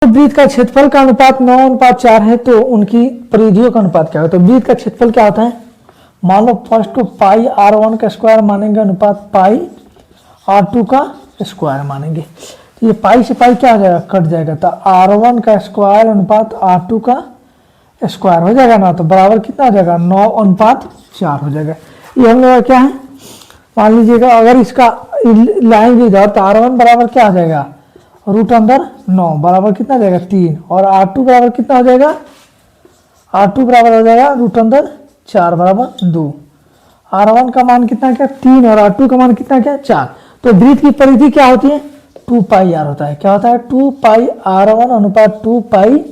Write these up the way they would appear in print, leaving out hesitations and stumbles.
वृत्त का क्षेत्रफल का अनुपात 9:4 है तो उनकी परिधियों का अनुपात क्या होगा। तो वृत्त का क्षेत्रफल क्या होता है, मान लो फर्स्ट को पाई r1 का स्क्वायर मानेंगे अनुपात पाई r2 का स्क्वायर मानेंगे। तो ये पाई से पाई क्या हो जाएगा, कट जाएगा। तो r1 का स्क्वायर अनुपात r2 का स्क्वायर हो जाएगा ना, तो बराबर कितना हो जाएगा 9:4 हो जाएगा। ये हम लोग क्या है, मान लीजिएगा अगर इसका लाएंगे इधर तो r1 बराबर क्या हो जाएगा रूट अंदर 9 बराबर कितना हो जाएगा 3 और r2 बराबर कितना हो जाएगा, r2 बराबर हो जाएगा रूट अंदर 4 बराबर 2। r1 का मान कितना क्या 3 और r2 का मान कितना क्या 4। तो वृत्त की परिधि क्या होती है 2 पाई r होता है। क्या होता है 2 पाई r1 अनुपात 2 पाई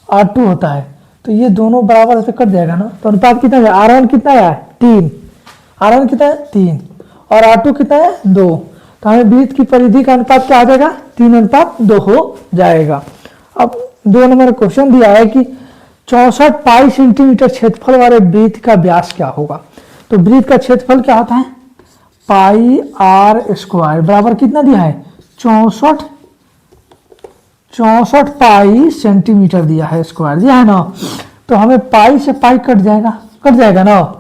r2 होता है। तो ये दोनों बराबर से कट जाएगा ना, तो अनुपात कितना है r1 कितना है 3, r1 कितना है 3 और r2 कितना है 2। तो हमें वृत्त की परिधि का अनुपात क्या आ जाएगा 3:2 हो जाएगा। अब 2 नंबर क्वेश्चन दिया है कि 64 पाई सेंटीमीटर क्षेत्रफल वाले वृत्त का व्यास क्या होगा। तो वृत्त का क्षेत्रफल क्या होता है पाई r स्क्वायर बराबर कितना दिया है 64 पाई सेंटीमीटर दिया है, स्क्वायर दिया है ना। तो हमें पाई से पाई कट जाएगा ना।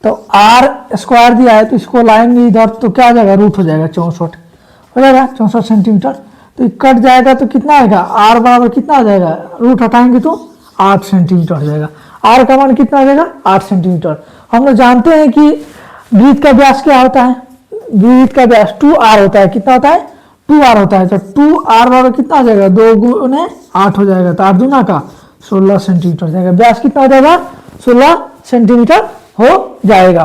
तो r स्क्वायर दिया है तो इसको लाएंगे इधर तो क्या आ जाएगा रूट हो जाएगा 64 हो जाएगा 64 सेंटीमीटर। तो ये कट जाएगा तो कितना आएगा r बराबर कितना हो जाएगा, रूट हटाएंगे तो 8 सेंटीमीटर हो जाएगा। r का मान कितना आ जाएगा 8 सेंटीमीटर। हम लोग जानते हैं कि वृत्त का व्यास क्या होता है, वृत्त का व्यास 2r होता है। कितना होता है 2r होता है। तो 2r बराबर कितना हो जाएगा 2 गुने 8 हो जाएगा। तो 8 दूना का 16 सेंटीमीटर हो जाएगा। व्यास कितना हो जाएगा 16 सेंटीमीटर हो जाएगा।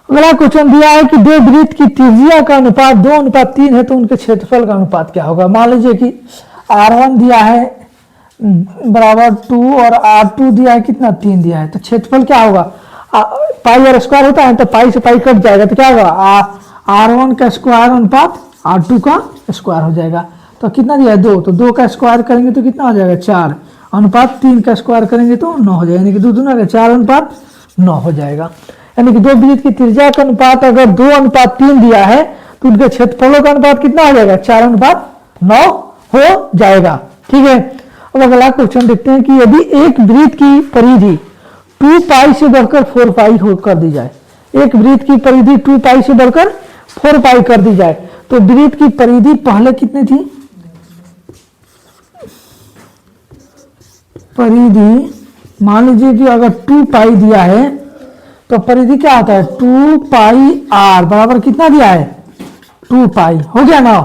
अगला क्वेश्चन दिया है कि दो वृत्त की त्रिज्या का अनुपात 2:3 है तो उनके क्षेत्रफल का अनुपात क्या होगा। मान लीजिए कि r1 दिया है बराबर 2 और r2 दिया है कितना 3 दिया है। तो क्षेत्रफल क्या होगा, पाई r स्क्वायर होता है तो पाई से पाई कट जाएगा। तो क्या होगा r1 का स्क्वायर अनुपात r2 का स्क्वायर हो जाएगा। तो कितना दिया है 2, तो 2 का स्क्वायर करेंगे तो कितना हो जाएगा 4 अनुपात 3 का स्क्वायर करेंगे तो 9 हो जाएगा। यानी कि 2 दूना का 4:9 हो जाएगा। यानी कि दो वृत्त की त्रिज्या का अनुपात अगर 2:3 दिया है तो उनके क्षेत्रफलों का अनुपात कितना हो जाएगा 4:9 हो जाएगा। ठीक है। अब अगला क्वेश्चन देखते हैं कि यदि एक वृत्त की परिधि 2 पाई से बढ़कर 4 पाई हो कर दी जाए, एक वृत्त की परिधि 2 पाई से बढ़कर 4 पाई कर दी जाए तो वृत्त की परिधि पहले कितनी थी, परिधि मान लीजिए कि अगर 2 पाई दिया है तो परिधि क्या आता है 2 पाई r बराबर कितना दिया है 2 पाई हो गया ना।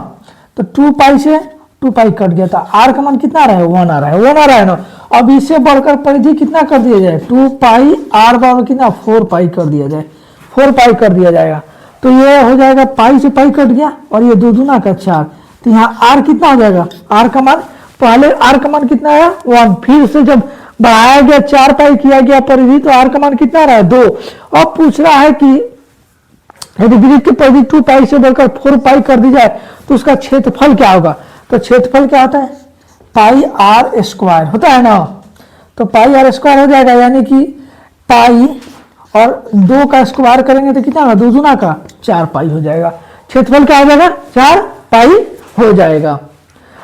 तो 2 पाई से 2 पाई कट गया था, r का मान कितना आ रहा है 1 आ रहा है, 1 आ रहा है ना। अब इससे बढ़कर परिधि कितना कर दिया जाए 2 पाई r बराबर कितना 4 पाई कर दिया जाए, 4 पाई कर दिया जाएगा। तो ये हो जाएगा पाई से पाई कट गया और ये 2 दूना का 4। तो यहाँ r कितना हो जाएगा, r का मान पहले r का मान कितना आया 1, फिर से जब बढ़ाया गया 4 पाई किया गया परिधि तो r का मान कितना आ रहा है 2। अब पूछ रहा है कि यदि वृत्त की परिधि 2 पाई से बढ़कर 4 पाई कर दी जाए तो उसका क्षेत्रफल क्या होगा। तो क्षेत्रफल क्या होता है पाई r स्क्वायर होता है ना। तो पाई r स्क्वायर हो जाएगा यानी कि पाई और 2 का स्क्वायर करेंगे तो कितना होगा 2 दूना का 4 पाई हो जाएगा। क्षेत्रफल क्या हो जाएगा 4 पाई हो जाएगा।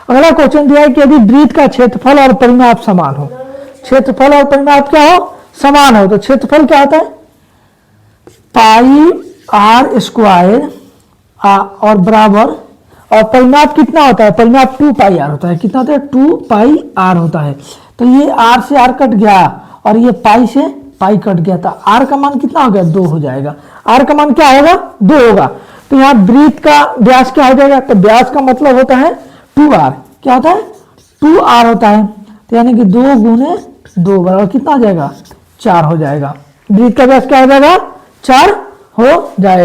अगला क्वेश्चन दिया है कि यदि वृत्त का क्षेत्रफल और परिमाप समान हो, क्षेत्रफल और परिमाप क्या हो समान हो, तो क्षेत्रफल क्या होता है पाई r स्क्वायर और बराबर और परिमाप कितना होता है, परिमाप 2 पाई r होता है। कितना होता है 2 पाई r होता है। तो ये r से r कट गया और ये पाई से पाई कट गया था, r का मान कितना हो गया 2 हो जाएगा। r का मान क्या होगा 2 होगा। तो यहाँ वृत्त का व्यास क्या हो जाएगा, तो व्यास का मतलब होता है 2r, क्या होता है 2r होता है। तो यानी कि 2 गुने 2 बराबर कितना हो जाएगा 4 हो जाएगा। वृत्त का व्यास क्या हो जाएगा 4 हो जाएगा।